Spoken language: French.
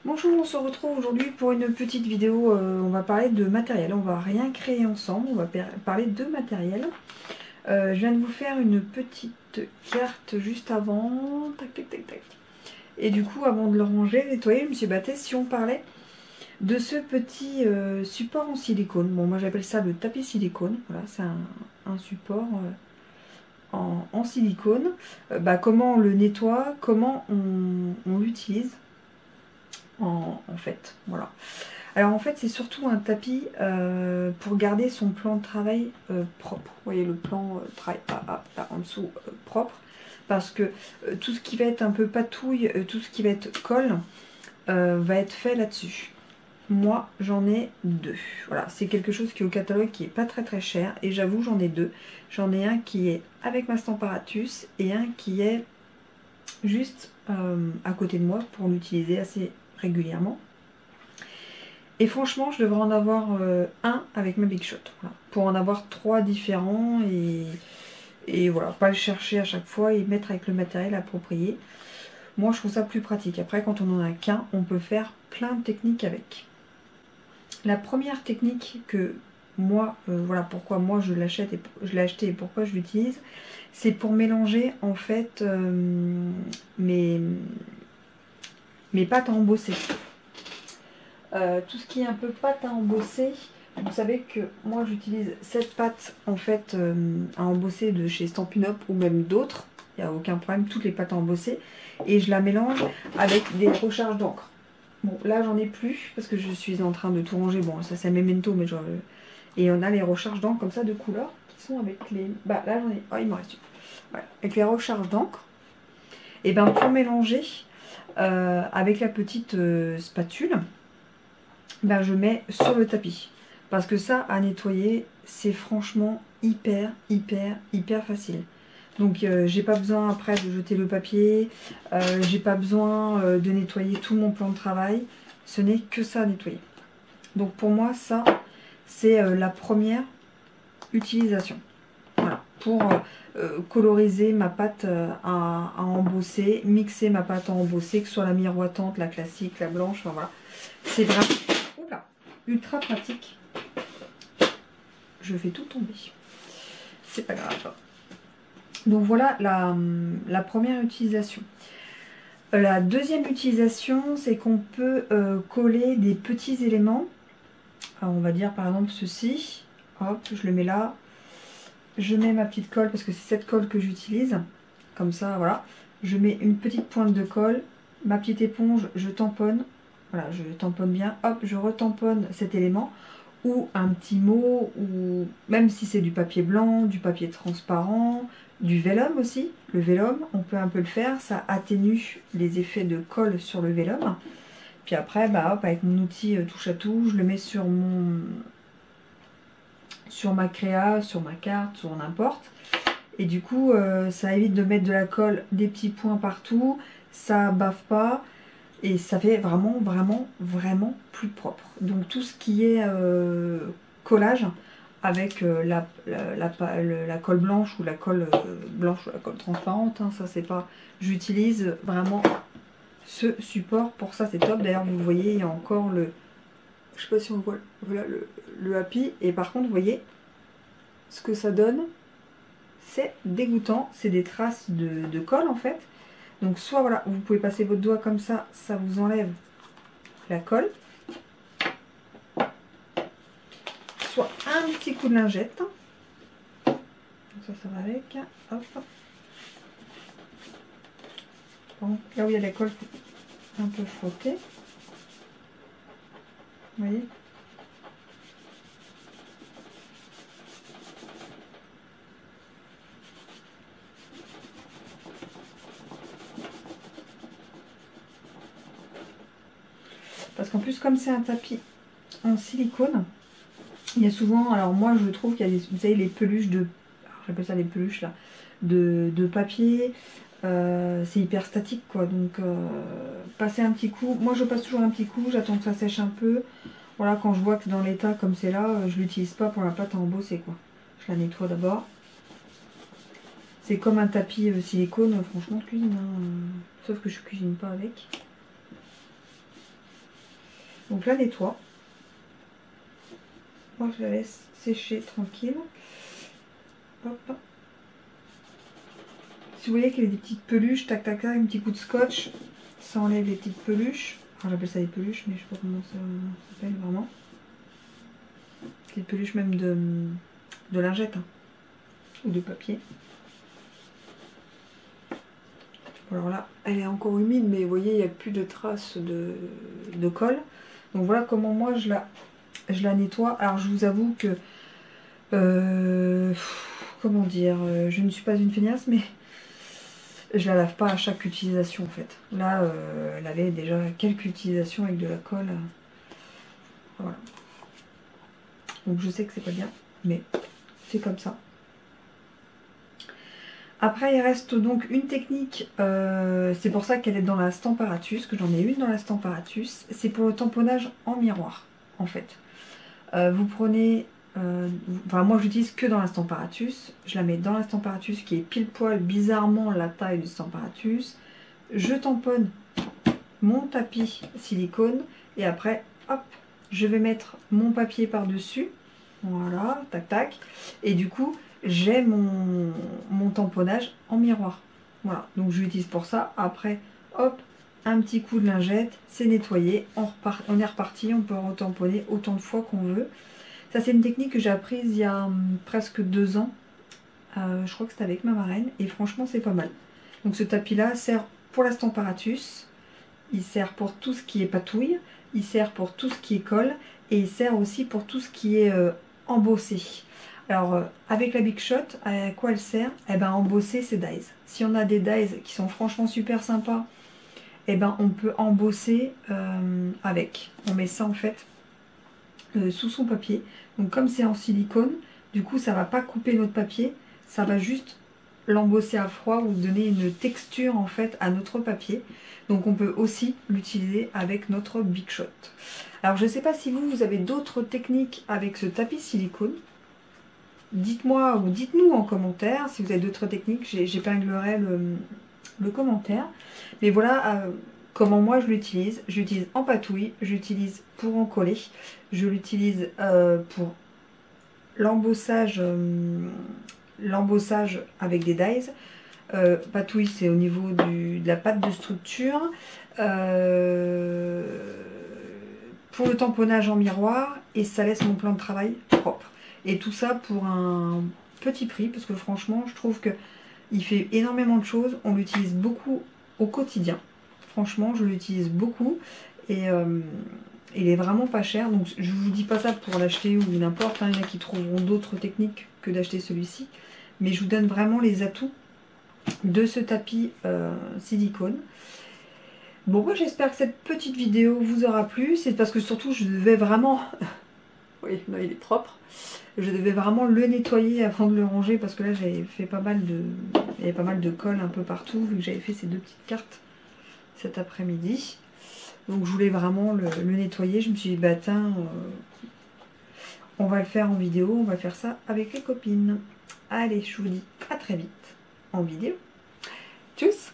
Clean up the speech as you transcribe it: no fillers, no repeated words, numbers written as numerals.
Bonjour, on se retrouve aujourd'hui pour une petite vidéo. On va parler de matériel. On va rien créer ensemble, on va parler de matériel. Je viens de vous faire une petite carte juste avant. Tac, tac, tac, tac. Et du coup, avant de le ranger, nettoyer, je me suis battue si on parlait de ce petit support en silicone. Bon, moi j'appelle ça le tapis silicone. Voilà, c'est un support en silicone. Comment on le nettoie, comment on l'utilise en fait. Voilà. Alors en fait c'est surtout un tapis pour garder son plan de travail propre. Vous voyez le plan de travail là, en dessous propre. Parce que tout ce qui va être un peu patouille, tout ce qui va être colle, va être fait là-dessus. Moi j'en ai deux. Voilà, c'est quelque chose qui est au catalogue qui est pas très cher. Et j'avoue j'en ai deux. J'en ai un qui est avec ma Stamparatus et un qui est juste à côté de moi pour l'utiliser assez régulièrement. Et franchement, je devrais en avoir un avec ma Big Shot. Voilà. Pour en avoir trois différents et voilà, pas le chercher à chaque fois et mettre avec le matériel approprié. Moi, je trouve ça plus pratique. Après, quand on en a qu'un, on peut faire plein de techniques avec. La première technique que moi, voilà pourquoi moi je l'achète et je l'ai acheté et pourquoi je l'utilise, c'est pour mélanger en fait mes pâtes à embosser. Tout ce qui est un peu pâte à embosser, vous savez que moi j'utilise cette pâte en fait à embosser de chez Stampin' Up ou même d'autres, il n'y a aucun problème, toutes les pâtes à embosser, et je la mélange avec des recharges d'encre. Bon là j'en ai plus parce que je suis en train de tout ranger, bon ça c'est Memento mais genre... Et on a les recharges d'encre comme ça de couleur qui sont avec les... Bah là j'en ai... Oh il m'en reste une. Voilà. Avec les recharges d'encre, et ben pour mélanger avec la petite spatule, ben, je mets sur le tapis. Parce que ça, à nettoyer, c'est franchement hyper facile. Donc j'ai pas besoin après de jeter le papier, j'ai pas besoin de nettoyer tout mon plan de travail. Ce n'est que ça à nettoyer. Donc pour moi, ça, c'est la première utilisation. Voilà, pour coloriser ma pâte à embosser, mixer ma pâte à embosser, que ce soit la miroitante, la classique, la blanche, enfin voilà. C'est vraiment ultra pratique. Je fais tout tomber. C'est pas grave. Donc voilà la première utilisation. La deuxième utilisation, c'est qu'on peut coller des petits éléments. Alors on va dire par exemple ceci. Hop, je le mets là. Je mets ma petite colle parce que c'est cette colle que j'utilise. Comme ça, voilà. Je mets une petite pointe de colle. Ma petite éponge, je tamponne. Voilà, je tamponne bien. Hop, je retamponne cet élément. Ou un petit mot, ou même si c'est du papier blanc, du papier transparent, du vélum aussi. Le vélum, on peut un peu le faire, ça atténue les effets de colle sur le vélum. Puis après, bah hop, avec mon outil touche à tout, je le mets sur ma créa, sur ma carte, sur n'importe. Et du coup, ça évite de mettre de la colle, des petits points partout, ça bave pas. Et ça fait vraiment plus propre. Donc tout ce qui est collage avec la colle blanche ou la colle blanche ou la colle transparente, hein, ça c'est pas... J'utilise vraiment ce support pour ça, c'est top. D'ailleurs vous voyez, il y a encore le... Je sais pas si on voit, voilà le happy. Et par contre, vous voyez ce que ça donne. C'est dégoûtant, c'est des traces de colle en fait. Donc soit voilà, vous pouvez passer votre doigt comme ça, ça vous enlève la colle. Soit un petit coup de lingette. Ça va avec. Hop. Donc, là où il y a la colle, un peu frotter. Vous voyez? Parce qu'en plus, comme c'est un tapis en silicone, il y a souvent, alors moi je trouve qu'il y a des, vous savez, les peluches de, j'appelle ça les peluches là, de papier, c'est hyper statique quoi, donc passer un petit coup, moi je passe toujours un petit coup, j'attends que ça sèche un peu, voilà, quand je vois que dans l'état comme c'est là, je l'utilise pas pour la pâte à embosser quoi, je la nettoie d'abord. C'est comme un tapis silicone, franchement de cuisine, hein, sauf que je cuisine pas avec. Donc là, nettoie. Moi, je la laisse sécher tranquille. Hop. Si vous voyez qu'il y a des petites peluches, tac tac tac, un petit coup de scotch, ça enlève les petites peluches. Enfin, j'appelle ça des peluches, mais je sais pas comment ça s'appelle vraiment. Des peluches même de lingettes, hein, ou de papier. Alors là, elle est encore humide, mais vous voyez, il n'y a plus de traces de colle. Donc voilà comment moi je la nettoie. Alors je vous avoue que, comment dire, je ne suis pas une feignasse, mais je la lave pas à chaque utilisation en fait. Là, elle avait déjà quelques utilisations avec de la colle. Voilà. Donc je sais que c'est pas bien, mais c'est comme ça. Après, il reste donc une technique, c'est pour ça qu'elle est dans la Stamparatus, que j'en ai une dans la Stamparatus. C'est pour le tamponnage en miroir, en fait. Vous prenez, enfin moi j'utilise que dans la Stamparatus. Je la mets dans la Stamparatus qui est pile poil bizarrement la taille du Stamparatus. Je tamponne mon tapis silicone et après, hop, je vais mettre mon papier par-dessus. Voilà, tac tac. Et du coup, j'ai mon tamponnage en miroir. Voilà, donc je l'utilise pour ça. Après, hop, un petit coup de lingette, c'est nettoyé. On est reparti, on peut retamponner autant de fois qu'on veut. Ça, c'est une technique que j'ai apprise il y a presque 2 ans. Je crois que c'était avec ma marraine. Et franchement, c'est pas mal. Donc ce tapis-là sert pour la Stamparatus. Il sert pour tout ce qui est patouille. Il sert pour tout ce qui est colle. Et il sert aussi pour tout ce qui est embossé. Alors avec la Big Shot, à quoi elle sert? Eh ben embosser ses dies. Si on a des dies qui sont franchement super sympas, eh ben on peut embosser avec. On met ça en fait sous son papier. Donc comme c'est en silicone, du coup ça va pas couper notre papier, ça va juste l'embosser à froid ou donner une texture en fait à notre papier. Donc on peut aussi l'utiliser avec notre Big Shot. Alors je ne sais pas si vous avez d'autres techniques avec ce tapis silicone. Dites-moi ou dites-nous en commentaire si vous avez d'autres techniques, j'épinglerai le commentaire. Mais voilà comment moi je l'utilise. Je l'utilise en patouille, j'utilise pour en coller, je l'utilise pour l'embossage avec des dies. Patouille, c'est au niveau de la pâte de structure. Pour le tamponnage en miroir, et ça laisse mon plan de travail propre. Et tout ça pour un petit prix, parce que franchement, je trouve qu'il fait énormément de choses. On l'utilise beaucoup au quotidien. Franchement, je l'utilise beaucoup. Et il est vraiment pas cher. Donc je vous dis pas ça pour l'acheter ou n'importe. Hein. Il y en a qui trouveront d'autres techniques que d'acheter celui-ci. Mais je vous donne vraiment les atouts de ce tapis silicone. Bon, moi j'espère que cette petite vidéo vous aura plu. C'est parce que surtout je devais vraiment... Oui, non, il est propre. Je devais vraiment le nettoyer avant de le ranger parce que là j'avais fait pas mal de... Il y avait pas mal de colle un peu partout vu que j'avais fait ces 2 petites cartes cet après-midi. Donc je voulais vraiment le nettoyer. Je me suis dit, bah tiens, on va le faire en vidéo. On va faire ça avec les copines. Allez, je vous dis à très vite en vidéo. Tchuss!